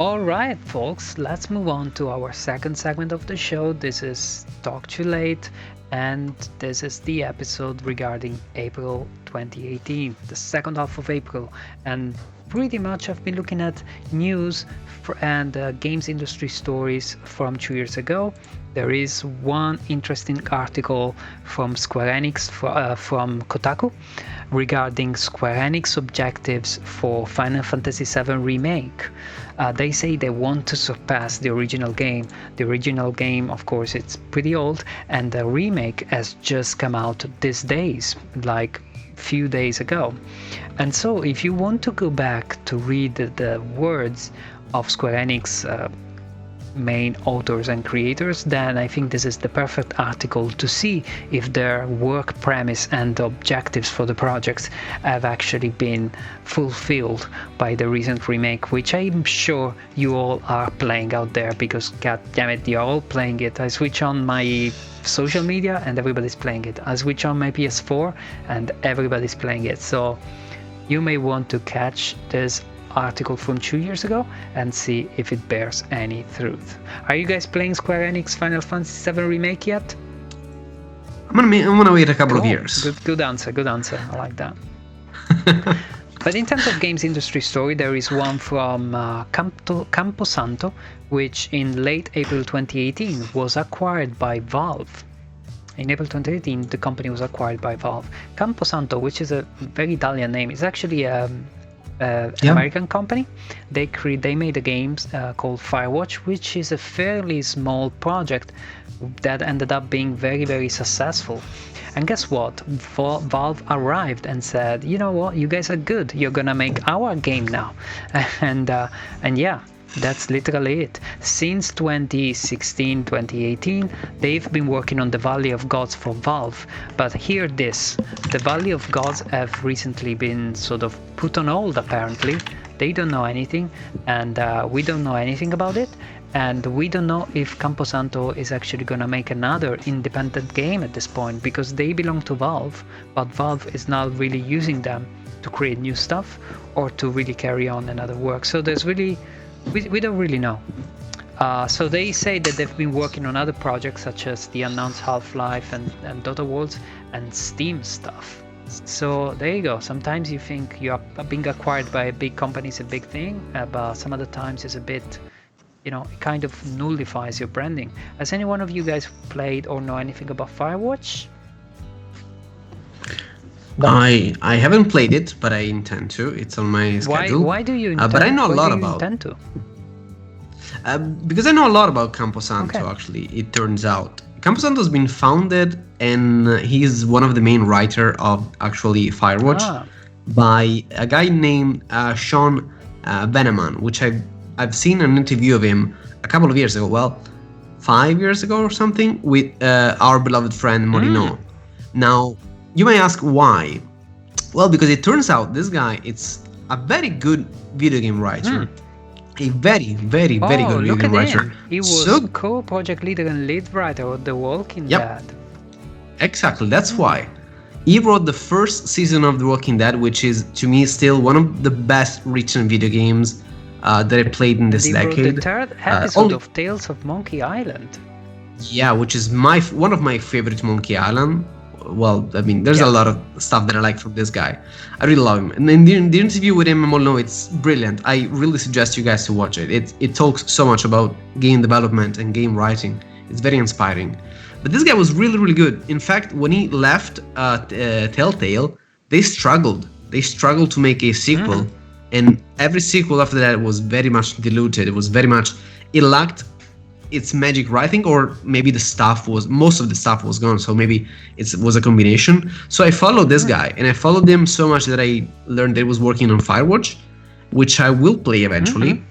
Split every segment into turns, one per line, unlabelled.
All right, folks, let's move on to our second segment of the show. This is Talk Too Late, and this is the episode regarding April 2018, the second half of April. And pretty much I've been looking at news and games industry stories from 2 years ago. There is one interesting article from Square Enix from Kotaku regarding Square Enix objectives for Final Fantasy VII Remake. They say they want to surpass the original game. The original game, of course, it's pretty old, and the remake has just come out these days, like few days ago. And so if you want to go back to read the words of Square Enix main authors and creators, then I think this is the perfect article to see if their work premise and objectives for the projects have actually been fulfilled by the recent remake, which I'm sure you all are playing out there, because god damn it, you're all playing it. I switch on my social media and everybody's playing it. I switch on my PS4 and everybody's playing it. So you may want to catch this article from 2 years ago and see if it bears any truth. Are you guys playing Square Enix Final Fantasy VII Remake yet?
I'm gonna wait a couple of years.
Good answer. I like that. But in terms of games industry story, there is one from Campo Santo, which in late April 2018 was acquired by Valve. In April 2018, the company was acquired by Valve. Campo Santo, which is a very Italian name, is actually an American company. They made a game called Firewatch, which is a fairly small project that ended up being very, very successful. And guess what? Valve arrived and said, you know what, you guys are good, you're gonna make our game now. And yeah, that's literally it. Since 2016, 2018, they've been working on the Valley of Gods for Valve. But hear this, the Valley of Gods have recently been sort of put on hold, apparently. They don't know anything, and we don't know anything about it. And we don't know if Campo Santo is actually gonna make another independent game at this point, because they belong to Valve, but Valve is not really using them to create new stuff or to really carry on another work. So there's really, we don't really know. So they say that they've been working on other projects such as the announced Half-Life and Dota Worlds and Steam stuff. So there you go. Sometimes you think you are being acquired by a big company is a big thing, but some other times it's a bit, it kind of nullifies your branding. Has any one of you guys played or know anything about Firewatch?
I haven't played it, but I intend to. It's on my schedule.
Why do you intend,
but I know a lot about
intend to?
Because I know a lot about Campo Santo, actually, it turns out. Campo Santo has been founded, and he's one of the main writer of, actually, Firewatch, by a guy named Sean Veneman, which I've seen an interview of him a couple of years ago, 5 years ago or something, with our beloved friend Morino. Now, you may ask why. Well, because it turns out this guy, it's a very good video game writer. A very, very, very good video game writer.
He was co-project leader and lead writer of The Walking Dead.
Exactly, that's why. He wrote the first season of The Walking Dead, which is, to me, still one of the best written video games that I played in this decade.
He wrote the third episode of Tales of Monkey Island.
Yeah, which is one of my favorite Monkey Island. Well, I mean, there's a lot of stuff that I like from this guy. I really love him. And in the interview with him, Molino, it's brilliant. I really suggest you guys to watch it. It talks so much about game development and game writing. It's very inspiring. But this guy was really, really good. In fact, when he left Telltale, they struggled. They struggled to make a sequel. And every sequel after that was very much diluted. It lacked its magic writing, or maybe most of the stuff was gone, so maybe it was a combination. So I followed this guy, and I followed him so much that I learned that he was working on Firewatch, which I will play eventually.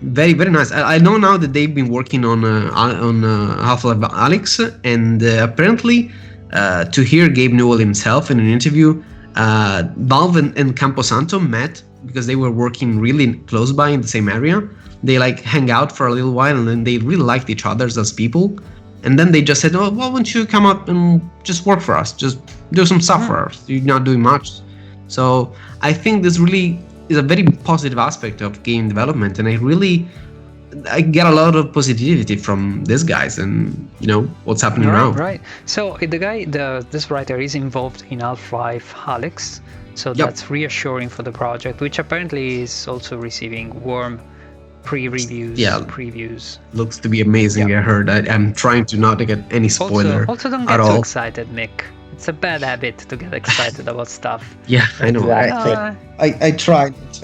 Very, very nice. I know now that they've been working on Half-Life Alyx, and apparently, to hear Gabe Newell himself in an interview, Valve and Campo Santo met because they were working really close by in the same area. They hang out for a little while, and then they really liked each other as people. And then they just said, "Oh, why don't you come up and just work for us? Just do some stuff for us. You're not doing much." So I think this really is a very positive aspect of game development, and I get a lot of positivity from these guys, and what's happening now.
Right. So this writer is involved in Half-Life Alyx, so
Yep.
that's reassuring for the project, which apparently is also receiving warm previews.
Looks to be amazing. I heard. I'm trying to not get any spoiler
Also don't get
at
too
all.
excited, Mick. It's a bad habit to get excited about stuff.
Yeah, I know.
Exactly.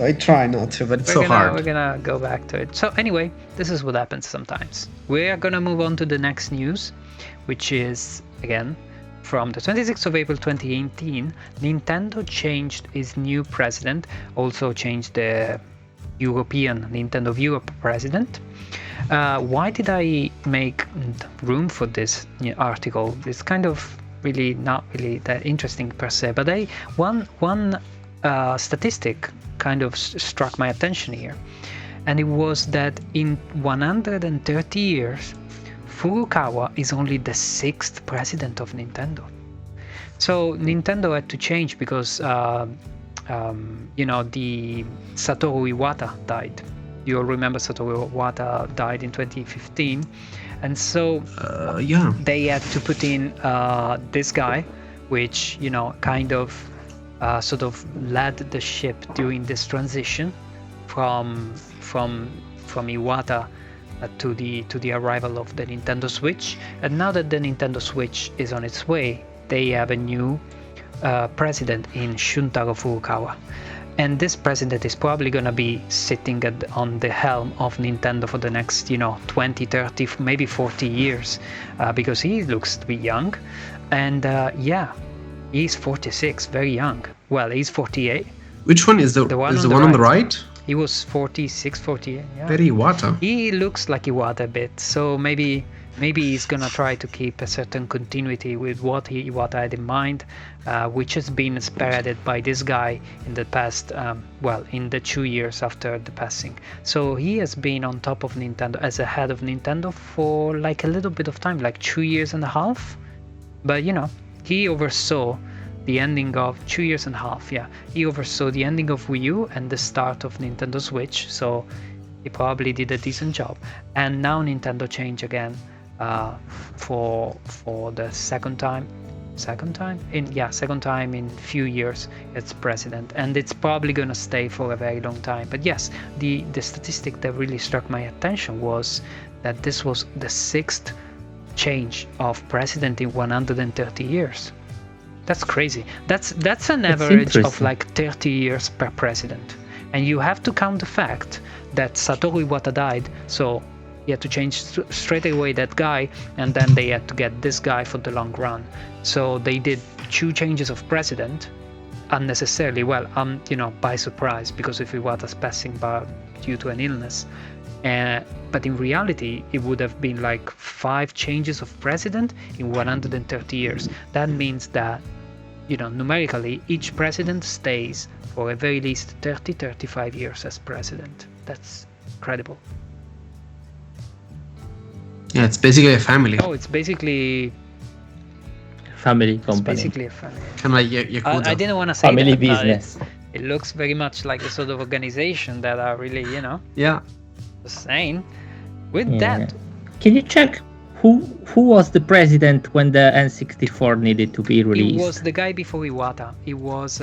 I try not to, but it's so hard.
We're gonna go back to it. So anyway, this is what happens sometimes. We're gonna move on to the next news, which is, again, from the 26th of April 2018, Nintendo changed its new president, also changed the European Nintendo of Europe president. Why did I make room for this article? It's kind of really not really that interesting per se, but one statistic kind of struck my attention here, and it was that in 130 years, Furukawa is only the 6th president of Nintendo. So Nintendo had to change because the Satoru Iwata died. You'll remember Satoru Iwata died in 2015, and so they had to put in this guy, which kind of sort of led the ship during this transition from Iwata to the arrival of the Nintendo Switch. And now that the Nintendo Switch is on its way, they have a new president in Shuntaro Furukawa. And this president is probably going to be sitting on the helm of Nintendo for the next, 20, 30, maybe 40 years, because he looks to be young. And he's 46, very young. Well, he's 48.
Which one is the one on the right?
He was 46, 48. Yeah.
Very Iwata.
He looks like Iwata a bit, so maybe he's gonna try to keep a certain continuity with what Iwata had in mind, which has been spearheaded by this guy in the past, in the 2 years after the passing. So he has been on top of Nintendo as a head of Nintendo for like a little bit of time, like 2 years and a half. But he oversaw the ending of 2 years and a half. Yeah, he oversaw the ending of Wii U and the start of Nintendo Switch. So he probably did a decent job. And now Nintendo changed again. For the second time in few years it's president, and it's probably gonna stay for a very long time. But yes, the statistic that really struck my attention was that this was the 6th change of president in 130 years. That's crazy. That's an average of like 30 years per president, and you have to count the fact that Satoru Iwata died, so you had to change straight away that guy, and then they had to get this guy for the long run. So they did 2 changes of president unnecessarily. Well, by surprise, because if Iwata's passing due to an illness. But in reality, it would have been like 5 changes of president in 130 years. That means that, numerically, each president stays for a very least 30-35 years as president. That's incredible.
Yeah, it's basically a family.
Oh, it's basically
family company.
It's basically a family.
Kind of like Yakuza.
I didn't want to say
family
that,
business.
It looks very much like the sort of organization that are really,
Yeah.
just saying. With that,
can you check who was the president when the N64 needed to be released?
it was the guy before Iwata. It was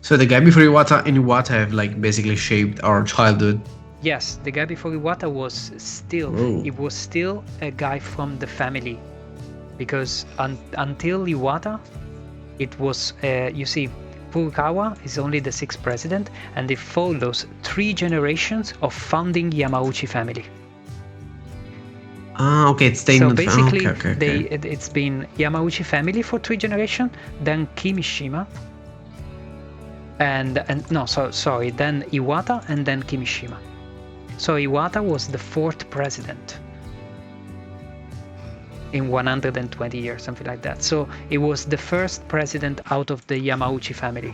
So the guy before Iwata and Iwata have like basically shaped our childhood.
Yes, the guy before Iwata was still a guy from the family, because until Iwata, it was Furukawa is only the 6th president, and it follows 3 generations of founding Yamauchi family.
Ah, okay, it's staying.
So basically,
okay.
it's been Yamauchi family for 3 generations, then Kimishima, then Iwata, and then Kimishima. So Iwata was the 4th president in 120 years, something like that. So it was the first president out of the Yamauchi family.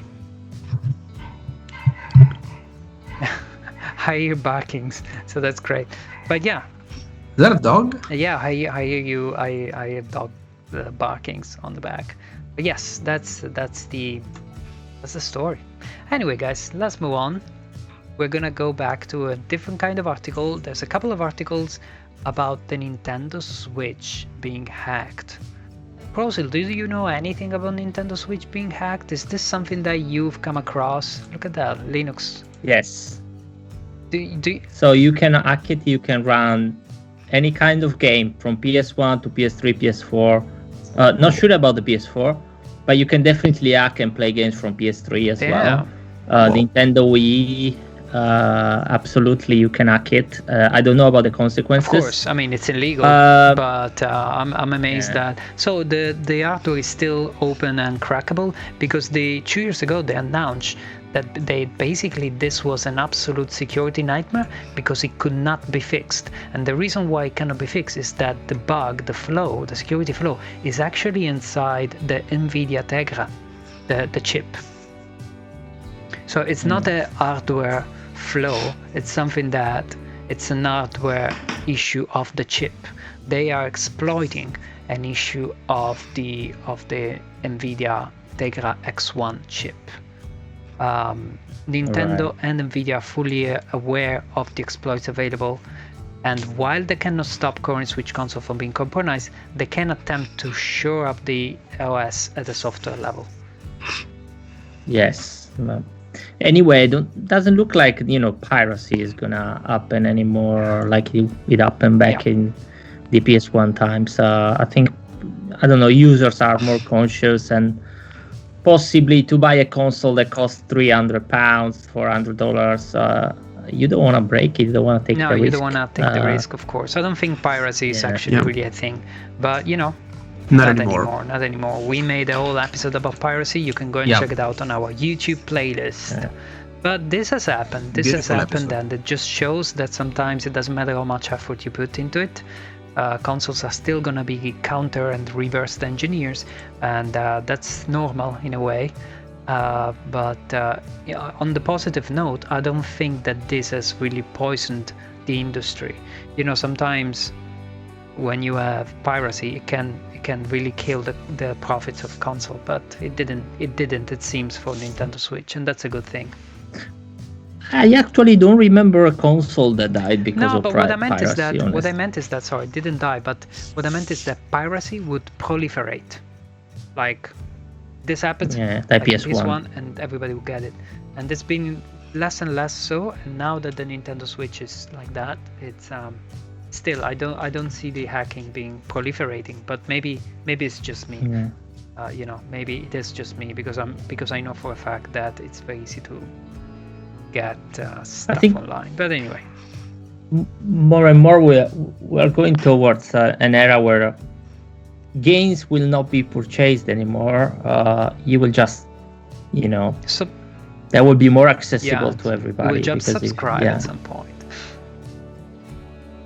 I hear barkings, so that's great. But yeah.
Is that a dog?
Yeah, I hear you. I hear dog barkings on the back. But yes, that's the That's the story. Anyway, guys, let's move on. We're gonna go back to a different kind of article. There's a couple of articles about the Nintendo Switch being hacked. Prosil, do you know anything about Nintendo Switch being hacked? Is this something that you've come across? Look at that, Linux.
Yes.
Do
So you can hack it. You can run any kind of game from PS1 to PS3, PS4. Not sure about the PS4, but you can definitely hack and play games from PS3 as well. Nintendo Wii, absolutely, you can hack it. I don't know about the consequences.
Of course, I mean it's illegal, but I'm amazed that. So the hardware is still open and crackable because 2 years ago they announced that this was an absolute security nightmare because it could not be fixed. And the reason why it cannot be fixed is that the bug, the security flaw, is actually inside the NVIDIA Tegra, the chip. So it's not a hardware flaw, it's something that it's an hardware issue of the chip. They are exploiting an issue of the NVIDIA Tegra X1 chip. Nintendo and NVIDIA are fully aware of the exploits available, and while they cannot stop current Switch console from being compromised, they can attempt to shore up the OS at the software level.
Yes. Anyway, doesn't look like piracy is gonna happen anymore like it happened back in the PS1 times. I think, I don't know, users are more conscious, and possibly to buy a console that costs £300, $400, you don't want to break it. You don't want to take the risk.
No, you don't want to take the risk, of course. I don't think piracy is actually really a thing, but not anymore. We made a whole episode about piracy. You can go and check it out on our YouTube playlist. But this has happened. And it just shows that sometimes it doesn't matter how much effort you put into it. Consoles are still gonna be counter and reversed engineers, and that's normal in a way. But on the positive note, I don't think that this has really poisoned the industry. Sometimes when you have piracy, it can really kill the profits of console, but it didn't, it seems, for Nintendo Switch, and that's a good thing.
I actually don't remember a console that died because of piracy.
No, but what I meant is that, sorry, it didn't die, but what I meant is that piracy would proliferate. Like, this happens,
like
PS1, and everybody will get it. And it's been less and less so, and now that the Nintendo Switch is like that, it's still, I don't see the hacking being proliferating, but maybe it's just me. Maybe it is just me because I know for a fact that it's very easy to get stuff online. But anyway,
more and more we're going towards an era where games will not be purchased anymore. You will just, that will be more accessible to everybody.
We'll just subscribe at some point.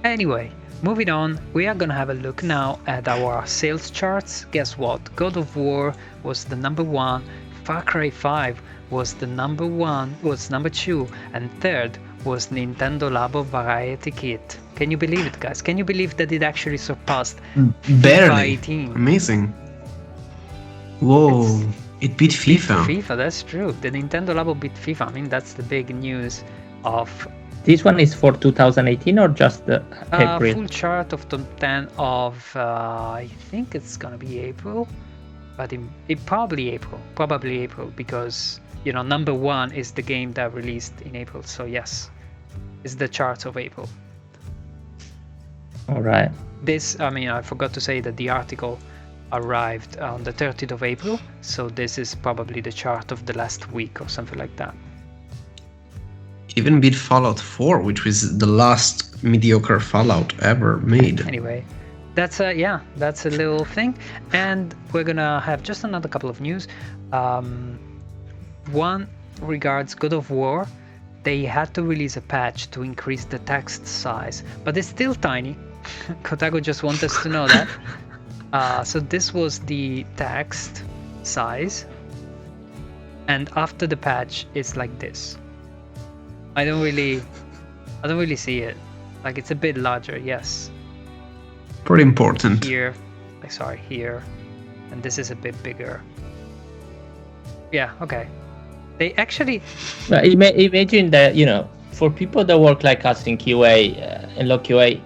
Anyway, moving on, we are gonna have a look now at our sales charts. Guess what? God of War was the number 1, Far Cry 5 was the number 2, and third was Nintendo Labo Variety Kit. Can you believe it, guys? Can you believe that it actually surpassed
barely?
FIFA 18?
Amazing. Whoa, it beat FIFA.
FIFA, that's true. The Nintendo Labo beat FIFA. I mean, that's the big news of...
This one is for 2018 or just the April?
Full chart of top 10 of, I think it's gonna be April, but it probably April, because number 1 is the game that released in April. So yes, it's the charts of April.
All right.
I forgot to say that the article arrived on the 30th of April, so this is probably the chart of the last week or something like that.
Even beat Fallout 4, which was the last mediocre Fallout ever made.
Anyway, that's a little thing, and we're gonna have just another couple of news. One regards God of War. They had to release a patch to increase the text size, but it's still tiny. Kotaku just wants us to know that. So this was the text size, and after the patch, it's like this. I don't really see it. Like, it's a bit larger, yes.
Pretty important.
Here, and this is a bit bigger. Yeah, okay. They actually,
But imagine that, for people that work like us in QA and log QA,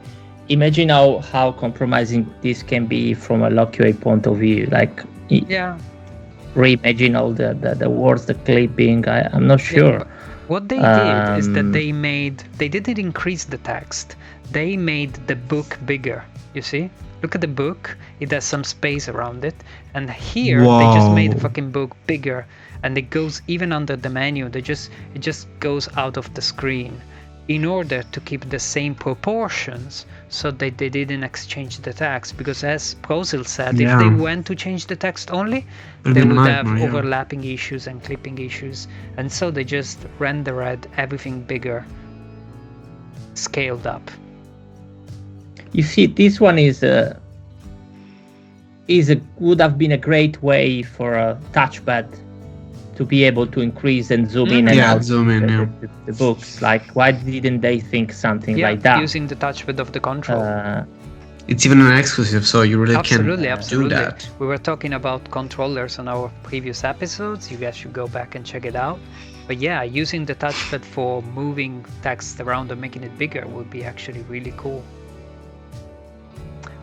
imagine how compromising this can be from a log QA point of view. Like,
yeah.
reimagine all the words, the clipping. I'm not sure.
Yeah, what they did is that they didn't increase the text. They made the book bigger. You see? Look at the book. It has some space around it. And here they just made the fucking book bigger, and it goes even under the menu. It just goes out of the screen in order to keep the same proportions, so that they didn't exchange the text. Because as Prosil said, if they went to change the text only, they would have overlapping issues and clipping issues, and so they just rendered everything bigger, scaled up.
You see, this one would have been a great way for a touchpad to be able to increase and zoom in and out the books. Like, why didn't they think something like that?
Using the touchpad of the control.
It's even an exclusive, so you really can't
do
that.
We were talking about controllers on our previous episodes. You guys should go back and check it out. But yeah, using the touchpad for moving text around and making it bigger would be actually really cool.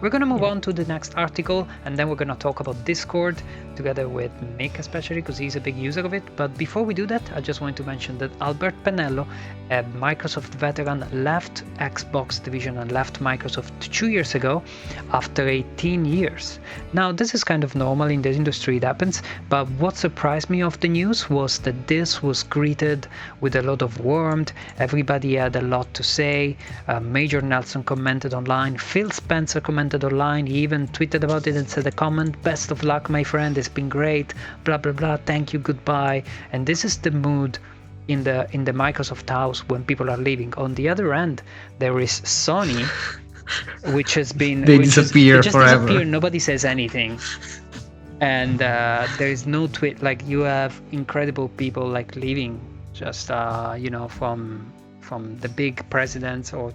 We're going to move on to the next article, and then we're going to talk about Discord together with Mick, especially because he's a big user of it. But before we do that, I just want to mention that Albert Panello, a Microsoft veteran, left Xbox division and left Microsoft 2 years ago after 18 years. Now, this is kind of normal in the industry, it happens, but what surprised me of the news was that this was greeted with a lot of warmth. Everybody had a lot to say. Major Nelson commented online. Phil Spencer commented online. He even tweeted about it and said a comment: "Best of luck, my friend, it's been great, blah blah blah, thank you, goodbye." And this is the mood in the Microsoft house when people are leaving. On the other end, there is Sony, which has been
they disappear forever.
Disappear, nobody says anything, and there is no tweet. Like, you have incredible people like leaving, just from the big presidents or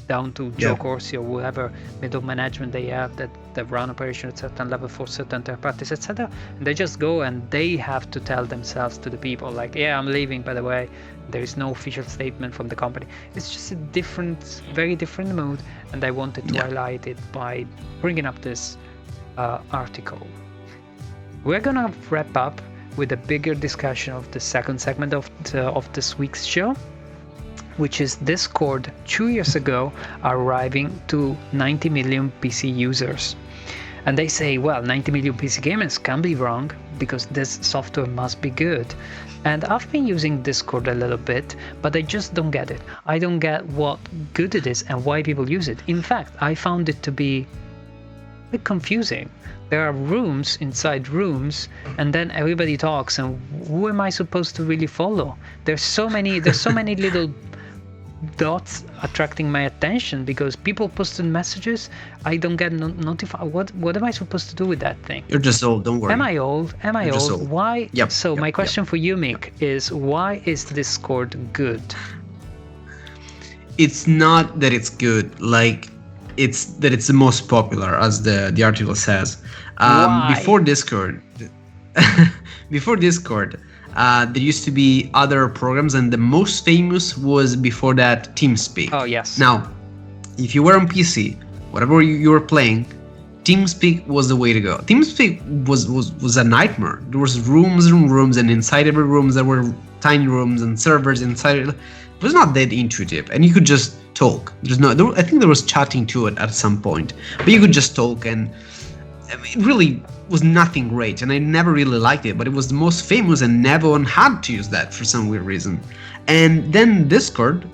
down to Joe Corsi or whoever middle management they have that run operation at certain level for certain third parties, etc. And they just go and they have to tell themselves to the people, like, yeah, I'm leaving, by the way. There is no official statement from the company. It's just a very different mood, and I wanted to highlight it by bringing up this article. We're gonna wrap up with a bigger discussion of the second segment of this week's show, which is Discord 2 years ago arriving to 90 million PC users. And they say, well, 90 million PC gamers can be wrong because this software must be good. And I've been using Discord a little bit, but I just don't get it. I don't get what good it is and why people use it. In fact, I found it to be a bit confusing. There are rooms inside rooms, and then everybody talks, and who am I supposed to really follow? There's so many little dots attracting my attention because people posted messages. I don't get notified. What am I supposed to do with that thing?
You're just old, don't worry.
Am I old?
Old.
Why? So my question for you, Mick, is why is Discord good?
It's not that it's good, like it's that it's the most popular, as the article says.
Why?
Before Discord, there used to be other programs, and the most famous was before that TeamSpeak.
Oh yes.
Now, if you were on PC, whatever you were playing, TeamSpeak was the way to go. TeamSpeak was a nightmare. There was rooms and rooms, and inside every room there were tiny rooms and servers inside it. It was not that intuitive, and you could just talk. I think there was chatting to it at some point, but you could just talk, and it really was nothing great, and I never really liked it, but it was the most famous and everyone had to use that for some weird reason. And then Discord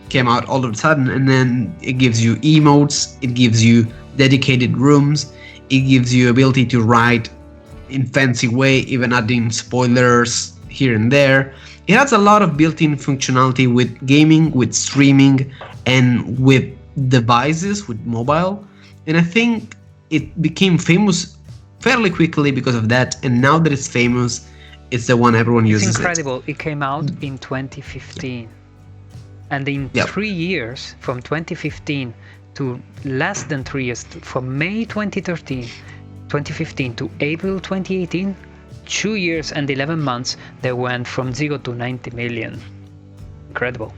came out all of a sudden, and then it gives you emotes, it gives you dedicated rooms, it gives you ability to write in fancy way, even adding spoilers here and there. It has a lot of built-in functionality with gaming, with streaming, and with devices, with mobile, and I think it became famous fairly quickly because of that, and now that it's famous, it's the one everyone uses.
It's incredible. It came out in 2015, and in 3 years, from 2015 to less than 3 years, from May 2015 to April 2018, 2 years and 11 months, they went from 0 to 90 million. Incredible.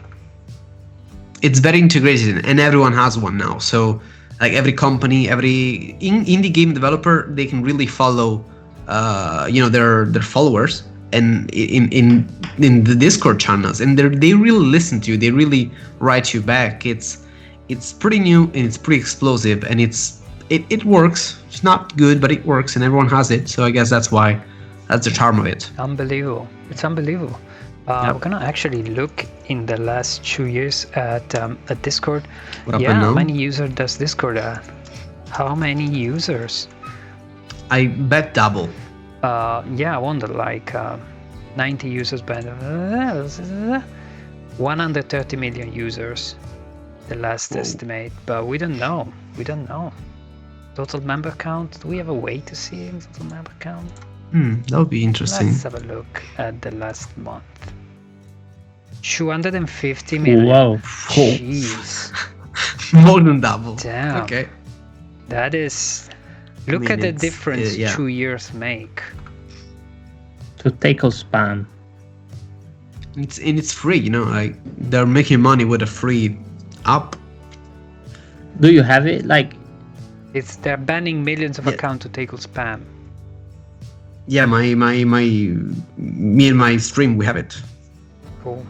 It's very integrated, and everyone has one now. So, like every company, every indie game developer, they can really follow, their followers, and in the Discord channels, and they really listen to you. They really write you back. It's pretty new, and it's pretty explosive, and it works. It's not good, but it works, and everyone has it. So I guess that's the charm of it.
Unbelievable. It's unbelievable. We're gonna actually look in the last 2 years at Discord. How many users does Discord have? How many users?
I bet double.
I wonder, like 90 users, but 130 million users, the last estimate, but we don't know. Total member count, do we have a way to see the total member count?
That would be interesting.
Let's have a look at the last month. 250 million.
Wow.
Jeez.
More than double.
Damn.
Okay.
That is... Look at the difference 2 years make.
To tackle spam.
It's free, like they're making money with a free app.
Do you have it? Like,
they're banning millions of accounts to tackle spam.
Yeah, me and my stream, we have it.
Cool.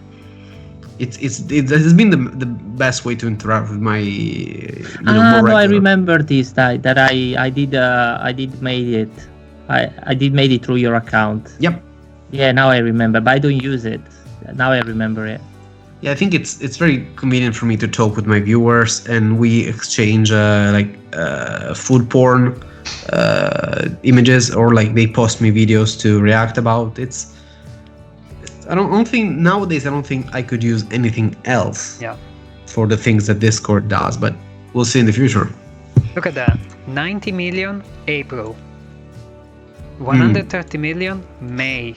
It has been the best way to interact with my
I remember this that I did made it. I did made it through your account.
Yep.
Yeah, now I remember, but I don't use it. Now I remember it.
Yeah, I think it's very convenient for me to talk with my viewers, and we exchange food porn images, or like they post me videos to react about. I don't think I could use anything else for the things that Discord does, but we'll see in the future.
Look at that. 90 million April. 130 million May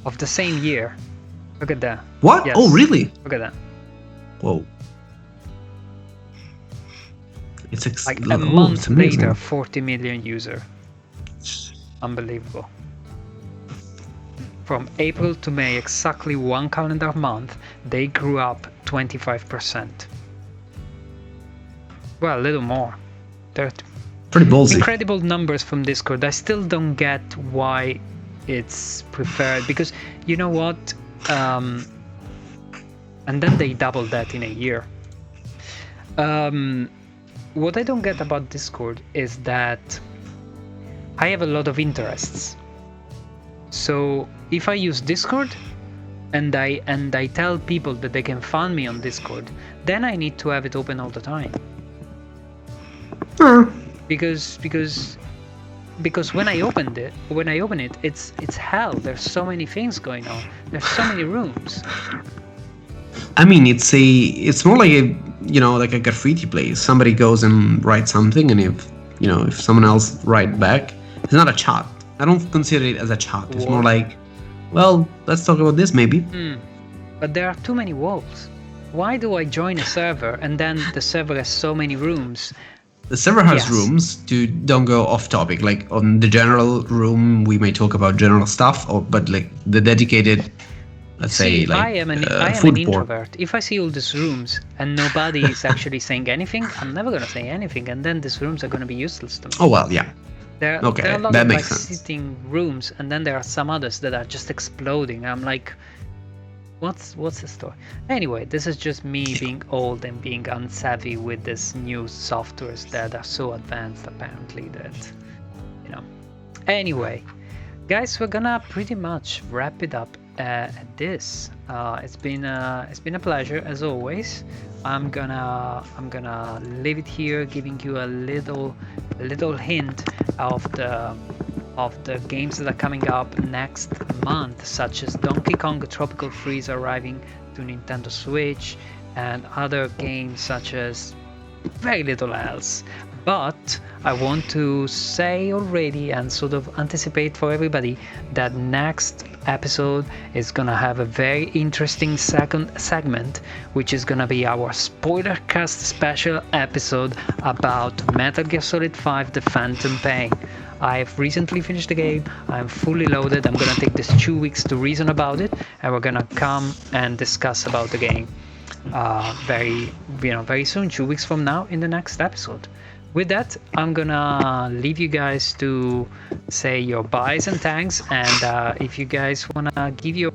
of the same year. Look at that.
What?
Yes.
Oh, really?
Look at that.
Whoa. It's
like a month later, 40 million user. Unbelievable. From April to May, exactly one calendar month, they grew up 25%. Well, a little more. 30.
Pretty ballsy.
Incredible numbers from Discord. I still don't get why it's preferred, because you know what? And then they doubled that in a year. What I don't get about Discord is that I have a lot of interests. So if I use Discord and I tell people that they can find me on Discord, then I need to have it open all the time. Because when I open it, it's hell. There's so many things going on. There's so many rooms.
I mean, it's more like like a graffiti place. Somebody goes and writes something, and if someone else write back, it's not a chat. I don't consider it as a chat. It's more like, well, let's talk about this maybe.
But there are too many walls. Why do I join a server and then the server has so many rooms?
The server has rooms to don't go off topic. Like on the general room, we may talk about general stuff, but like the dedicated, let's say, like
I am an introvert. If I see all these rooms and nobody is actually saying anything, I'm never gonna say anything, and then these rooms are gonna be useless to me.
Oh well, yeah.
There are a lot
that
of
makes sense.
sitting rooms, and then there are some others that are just exploding. I'm like, what's the story? Anyway, this is just me being old and being unsavvy with this new softwares that are so advanced apparently that, Anyway, guys, we're gonna pretty much wrap it up at this. It's been a pleasure as always. I'm gonna leave it here, giving you a little hint of the games that are coming up next month, such as Donkey Kong Tropical Freeze arriving to Nintendo Switch, and other games such as very little else. But I want to say already and sort of anticipate for everybody that next episode is gonna have a very interesting second segment, which is gonna be our spoiler cast special episode about Metal Gear Solid 5 The Phantom Pain. I've recently finished the game. I'm fully loaded. I'm gonna take this 2 weeks to reason about it, and we're gonna come and discuss about the game very soon, 2 weeks from now, in the next episode. With that, I'm gonna leave you guys to say your byes and thanks, and if you guys wanna give your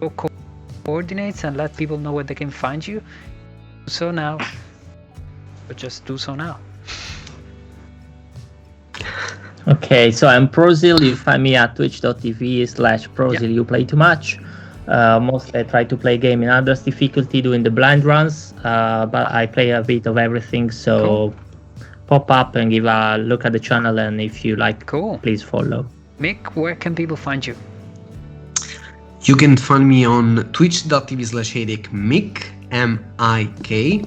coordinates and let people know where they can find you, do so now. But just do so now.
Okay, so I'm Prosil. You find me at twitch.tv/Prosil. You play too much. Mostly I try to play game in others difficulty doing the blind runs, but I play a bit of everything, so cool. Pop up and give a look at the channel, and if you like, please follow.
Mick, where can people find you?
You can find me on twitch.tv/HeadacheMik, MIK,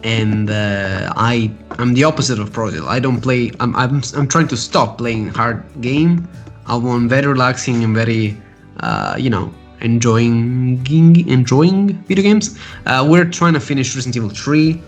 and I'm the opposite of Prosil. I don't play. I'm trying to stop playing hard game. I'm very relaxing and very enjoying video games. We're trying to finish Resident Evil 3,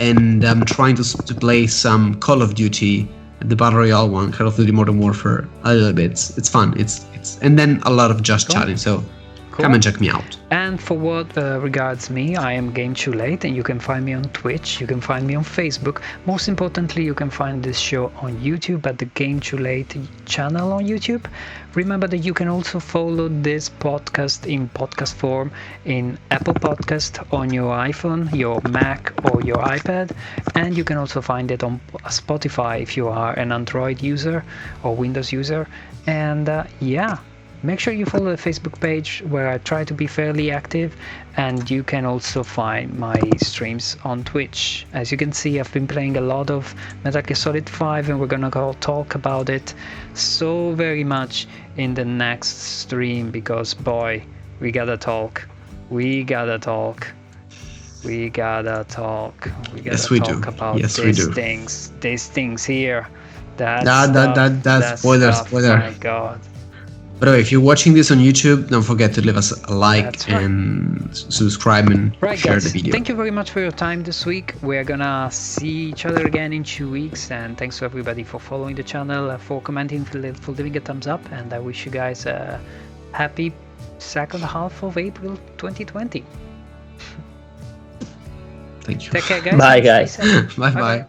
and I'm trying to play some Call of Duty, the Battle Royale one, Call of Duty Modern Warfare, a little bit. It's fun. It's and then a lot of just chatting. So come and check me out.
And for what regards me, I am Game Too Late, and you can find me on Twitch, you can find me on Facebook. Most importantly, you can find this show on YouTube at the Game Too Late channel on YouTube. Remember that you can also follow this podcast in podcast form in Apple Podcast on your iPhone, your Mac, or your iPad, and you can also find it on Spotify if you are an Android user or Windows user. And make sure you follow the Facebook page where I try to be fairly active, and you can also find my streams on Twitch. As you can see, I've been playing a lot of Metal Gear Solid 5, and we're gonna go talk about it so very much in the next stream, because boy, we gotta talk. We gotta talk
Yes, we do.
About
yes,
these things here. That's
spoiler.
My God.
By the way, if you're watching this on YouTube, don't forget to leave us a like and subscribe and share
guys,
the video.
Thank you very much for your time this week. We're gonna see each other again in 2 weeks, and thanks to everybody for following the channel, for commenting, for leaving a thumbs up, and I wish you guys a happy second half of April 2020.
Thank you.
Take care, guys.
Bye, guys.
Bye.